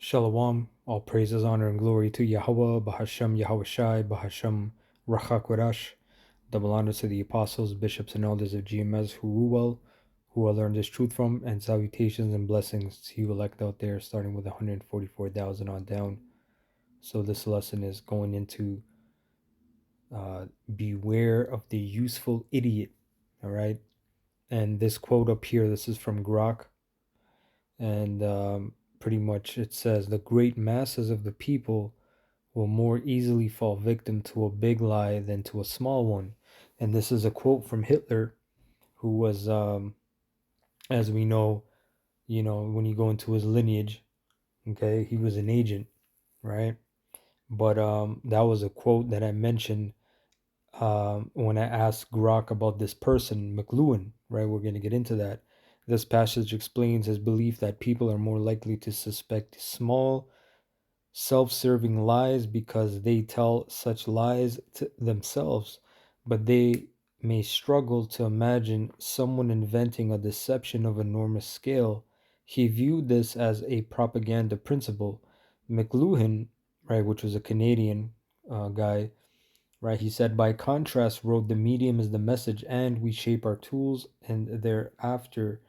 Shalom, all praises, honor, and glory to Yahweh, Bahashem Yahweh Shai, Bahashem Rachakwarash. Double honor to the apostles, bishops, and elders of GMS who rule well, who I learned this truth from, and salutations and blessings to you elect out there, starting with 144,000 on down. So this lesson is going into beware of the useful idiot, all right? And this quote up here, this is from Grok, and pretty much it says, the great masses of the people will more easily fall victim to a big lie than to a small one. And this is a quote from Hitler, who was, as we know, when you go into his lineage, okay, he was an agent, right? But that was a quote that I mentioned when I asked Grok about this person, McLuhan, right? We're going to get into that. This passage explains his belief that people are more likely to suspect small, self-serving lies because they tell such lies to themselves, but they may struggle to imagine someone inventing a deception of enormous scale. He viewed this as a propaganda principle. McLuhan, right, which was a Canadian guy, right, he said, by contrast, wrote, the medium is the message and we shape our tools, and thereafter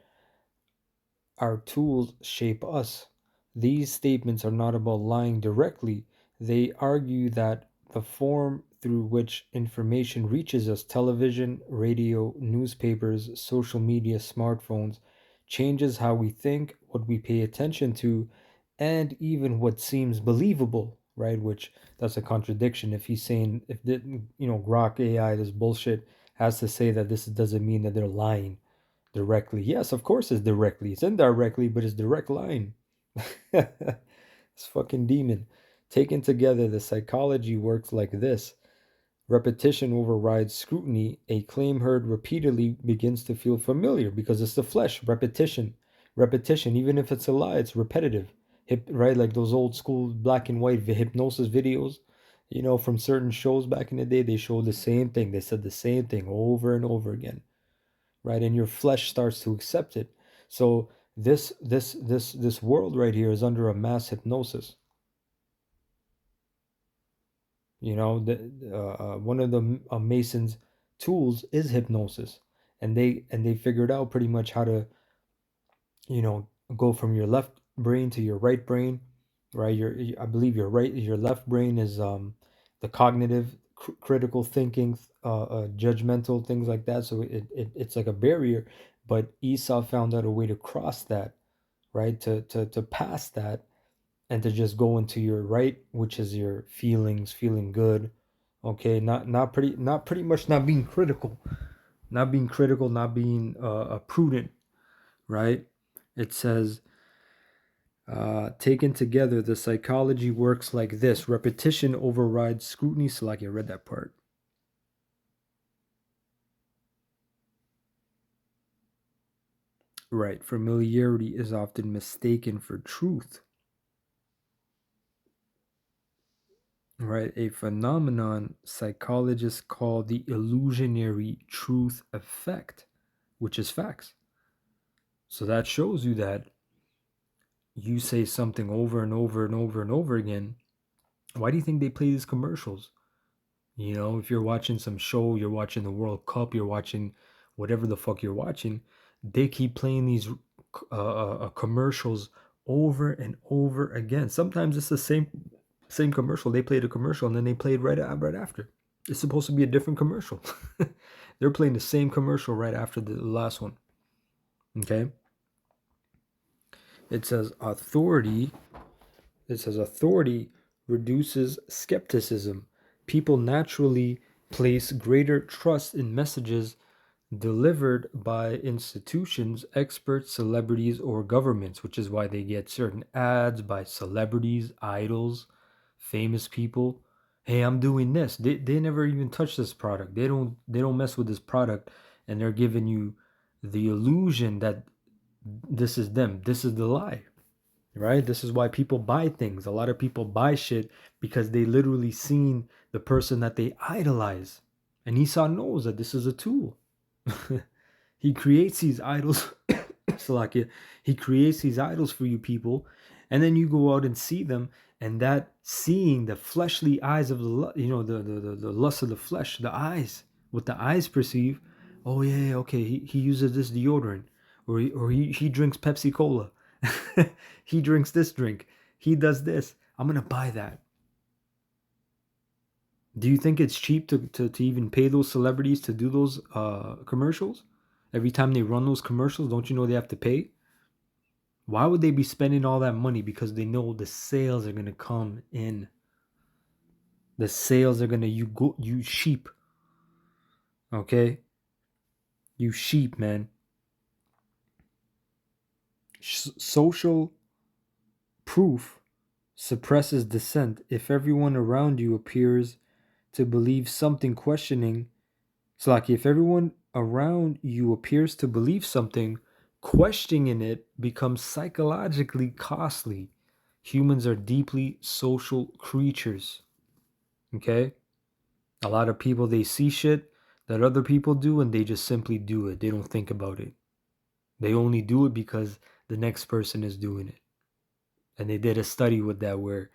our tools shape us. These statements are not about lying directly. They argue that the form through which information reaches us, television, radio, newspapers, social media, smartphones, changes how we think, what we pay attention to, and even what seems believable, right? Which that's a contradiction. If he's saying, if the, Grok AI, this bullshit, has to say that this doesn't mean that they're lying directly. Yes, of course it's directly. It's indirectly, but it's direct line. It's fucking demon. Taken together, the psychology works like this. Repetition overrides scrutiny. A claim heard repeatedly begins to feel familiar because it's the flesh. Repetition, even if it's a lie, it's repetitive. Right? Like those old school black and white hypnosis videos, from certain shows back in the day, they showed the same thing. They said the same thing over and over again, right? And your flesh starts to accept it. So this world right here is under a mass hypnosis. One of the Masons' tools is hypnosis, and they figured out pretty much how to, you know, go from your left brain to your right brain, right? I believe your left brain is the cognitive, critical thinking, judgmental things like that. So it's like a barrier, but Esau found out a way to cross that, right? To pass that and to just go into your right, which is your feelings, feeling good. Okay, not pretty much not being critical, not being prudent, right? It says, taken together, the psychology works like this. Repetition overrides scrutiny. So like I read that part. Right. Familiarity is often mistaken for truth. Right. A phenomenon psychologists call the illusionary truth effect, which is facts. So that shows you that you say something over and over and over and over again. Why do you think they play these commercials? If you're watching some show, you're watching the World Cup, you're watching whatever the fuck you're watching, they keep playing these commercials over and over again. Sometimes it's the same commercial. They played a commercial and then they played right after. It's supposed to be a different commercial. They're playing the same commercial right after the last one. Okay. It says authority reduces skepticism. People naturally place greater trust in messages delivered by institutions, experts, celebrities, or governments, which is why they get certain ads by celebrities, idols, famous people. Hey, I'm doing this. They never even touch this product. They don't mess with this product, and they're giving you the illusion that this is them. This is the lie. Right? This is why people buy things. A lot of people buy shit because they literally seen the person that they idolize. And Esau knows that this is a tool. He creates these idols. Salakia. He creates these idols for you people. And then you go out and see them, and that seeing the fleshly eyes of the lust of the flesh, the eyes, what the eyes perceive. Oh yeah, okay, he uses this deodorant, or he drinks Pepsi Cola. He drinks this drink, he does this, I'm gonna buy that. Do you think it's cheap to even pay those celebrities to do those commercials? Every time they run those commercials, don't you know they have to pay? Why would they be spending all that money? Because they know the sales are gonna come in. The sales are gonna you sheep. Okay? You sheep, man. Social proof suppresses dissent. If everyone around you appears to believe something, questioning it's like if everyone around you appears to believe something, questioning it becomes psychologically costly. Humans are deeply social creatures. Okay? A lot of people, they see shit that other people do and they just simply do it. They don't think about it. They only do it because the next person is doing it. And they did a study with that where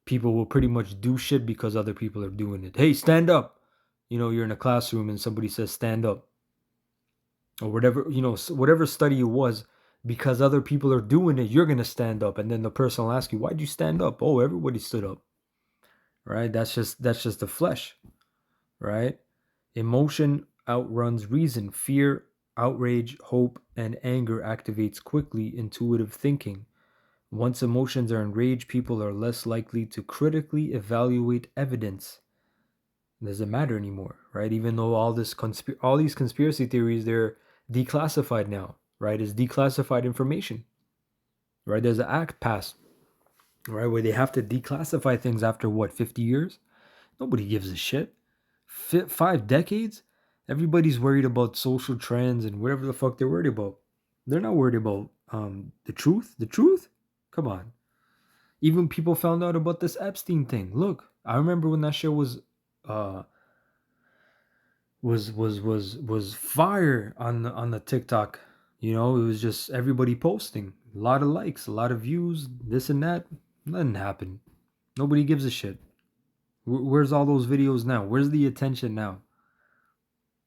people will pretty much do shit because other people are doing it. Hey, stand up. You're in a classroom and somebody says stand up or whatever, whatever study it was, because other people are doing it, you're going to stand up. And then the person will ask you, why'd you stand up? Oh, everybody stood up. Right? That's just the flesh. Right? Emotion outruns reason. Fear, outrage, hope, and anger activates quickly intuitive thinking. Once emotions are enraged, people are less likely to critically evaluate evidence. It doesn't matter anymore, right? Even though all these conspiracy theories, they're declassified now, right? It's declassified information, right? There's an act passed, right, where they have to declassify things after what, 50 years? Nobody gives a shit. 5 decades? Everybody's worried about social trends and whatever the fuck they're worried about. They're not worried about the truth. The truth? Come on. Even people found out about this Epstein thing. Look, I remember when that shit uh was fire on the TikTok. It was just everybody posting, a lot of likes, a lot of views, this and that. Nothing happened. Nobody gives a shit. Where's all those videos now? Where's the attention now?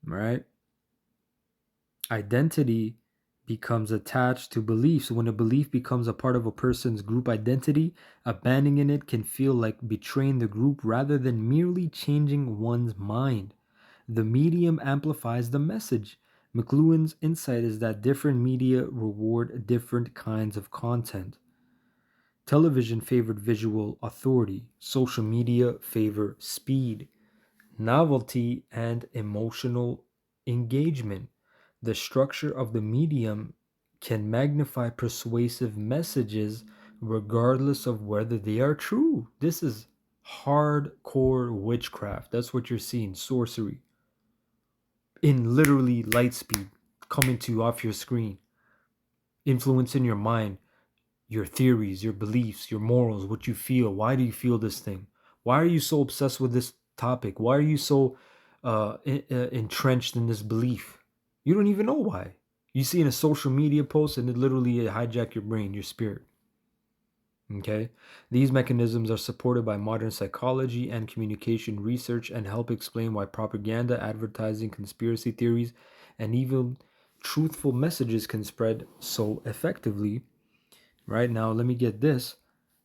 Right? Identity becomes attached to beliefs. When a belief becomes a part of a person's group identity, abandoning it can feel like betraying the group rather than merely changing one's mind. The medium amplifies the message. McLuhan's insight is that different media reward different kinds of content. Television favored visual authority. Social media favor speed, novelty, and emotional engagement. The structure of the medium can magnify persuasive messages regardless of whether they are true. This is hardcore witchcraft. That's what you're seeing, sorcery in literally light speed coming to you off your screen, influencing your mind, your theories, your beliefs, your morals, what you feel. Why do you feel this thing? Why are you so obsessed with this topic? Why are you so entrenched in this belief? You don't even know why. You see in a social media post and it literally hijack your brain, your spirit. Okay? These mechanisms are supported by modern psychology and communication research and help explain why propaganda, advertising, conspiracy theories, and even truthful messages can spread so effectively. Right now, let me get this.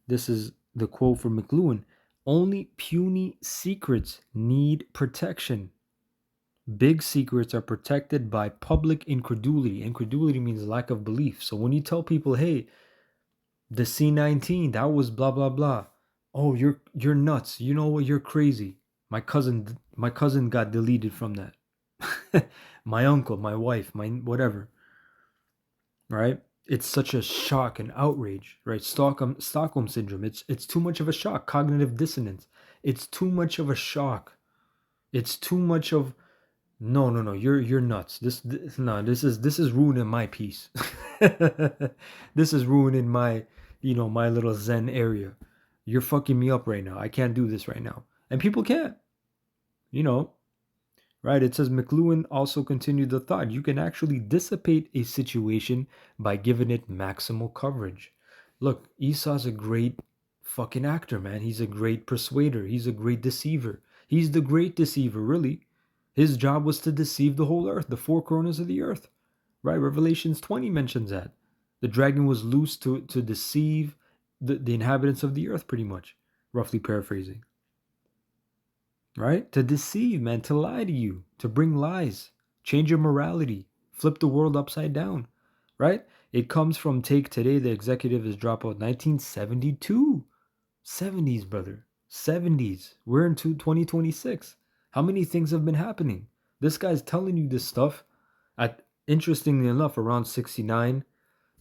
This is the quote from McLuhan. Only puny secrets need protection. Big secrets are protected by public incredulity. Incredulity means lack of belief. So when you tell people, hey, the C19, that was blah blah blah. Oh, you're nuts. You know what? You're crazy. My cousin got deleted from that. My uncle, my wife, my whatever. Right? It's such a shock and outrage, right? Stockholm syndrome. It's too much of a shock. Cognitive dissonance. It's too much of a shock. It's too much of no. You're nuts. This is ruining my peace. This is ruining my little zen area. You're fucking me up right now. I can't do this right now. And people can't. You know, right? It says McLuhan also continued the thought. You can actually dissipate a situation by giving it maximal coverage. Look, Esau's a great fucking actor, man. He's a great persuader. He's a great deceiver. He's the great deceiver, really. His job was to deceive the whole earth, the four corners of the earth. Right? Revelations 20 mentions that. The dragon was loose to deceive the inhabitants of the earth, pretty much. Roughly paraphrasing. Right? To deceive, man, to lie to you, to bring lies, change your morality, flip the world upside down. Right? It comes from Take Today. The executive is dropout 1972. 70s, brother. 70s. We're into 2026. How many things have been happening? This guy's telling you this stuff at, interestingly enough, around 69,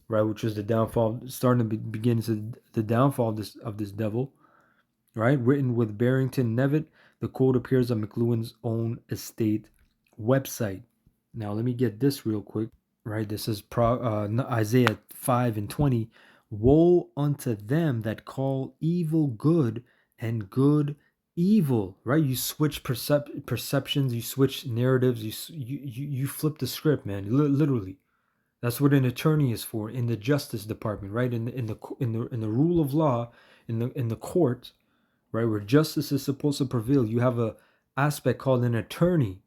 right, which was the downfall, starting to begin to the downfall of this devil, right? Written with Barrington Nevitt. The quote appears on McLuhan's own estate website. Now, let me get this real quick, right? This is Isaiah 5 and 20. Woe unto them that call evil good and good evil, right? You switch perceptions, you switch narratives, you flip the script, man. Literally. That's what an attorney is for in the Justice Department, right? In the rule of law, in the court, right, where justice is supposed to prevail. You have a aspect called an attorney,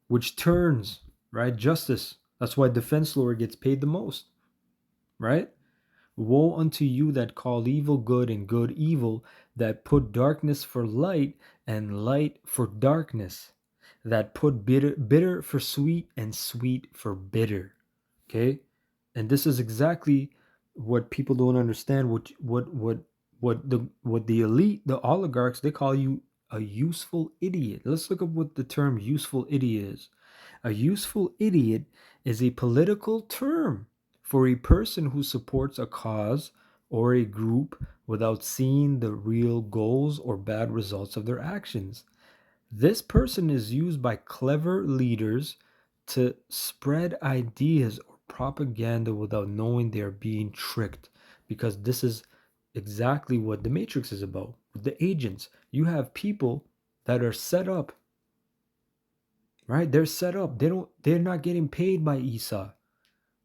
which turns, right, justice. That's why defense lawyer gets paid the most, right? Woe unto you that call evil good and good evil, that put darkness for light and light for darkness, that put bitter for sweet and sweet for bitter. Okay? And this is exactly what people don't understand. What the elite, the oligarchs, they call you a useful idiot. Let's look up what the term useful idiot is. A useful idiot is a political term for a person who supports a cause or a group without seeing the real goals or bad results of their actions. This person is used by clever leaders to spread ideas or propaganda without knowing they're being tricked, because this is exactly what the Matrix is about. The agents, you have people that are set up, right? They're set up. They're not getting paid by Esau.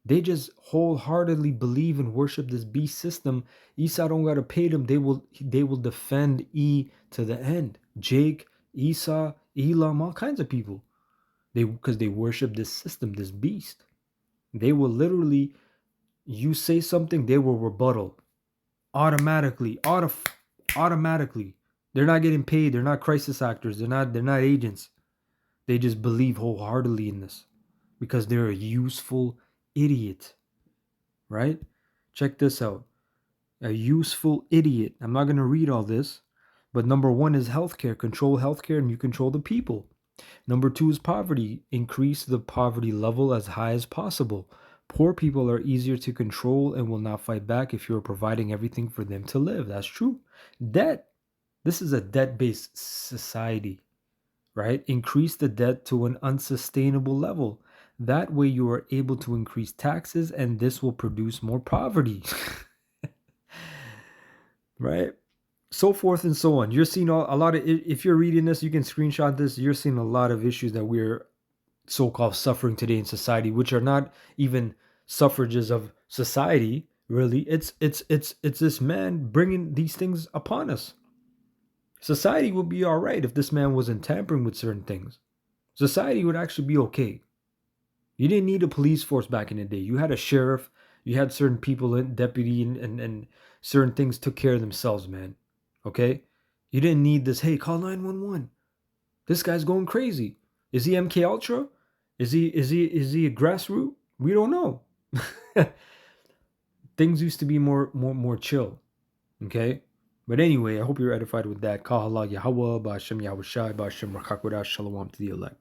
They just wholeheartedly believe and worship this beast system. Esau don't gotta pay them. They will defend E to the end. Jake, Esau, Elam, all kinds of people. Because they worship this system, this beast. They will literally, you say something, they will rebuttal automatically. Automatically. They're not getting paid. They're not crisis actors. They're not agents. They just believe wholeheartedly in this because they're a useful idiot, right? Check this out. A useful idiot. I'm not going to read all this, but number one is healthcare. Control healthcare and you control the people. Number two is poverty. Increase the poverty level as high as possible. Poor people are easier to control and will not fight back if you are providing everything for them to live. That's true. Debt. This is a debt-based society, right? Increase the debt to an unsustainable level. That way you are able to increase taxes and this will produce more poverty. Right? So forth and so on. You're seeing a lot of, if you're reading this, you can screenshot this. You're seeing a lot of issues that we're so-called suffering today in society, which are not even suffrages of society, really. It's this man bringing these things upon us. Society would be all right if this man wasn't tampering with certain things. Society would actually be okay. You didn't need a police force back in the day. You had a sheriff, you had certain people, deputy, and certain things took care of themselves, man. Okay? You didn't need this, hey, call 911. This guy's going crazy. Is he MK Ultra? Is he a grassroots? We don't know. Things used to be more chill. Okay? But anyway, I hope you're edified with that. Kah Allah Yahweh, Ba'ashem Yahweh Shai, Ba'ashem Rakhakwada, Shalom to the elect.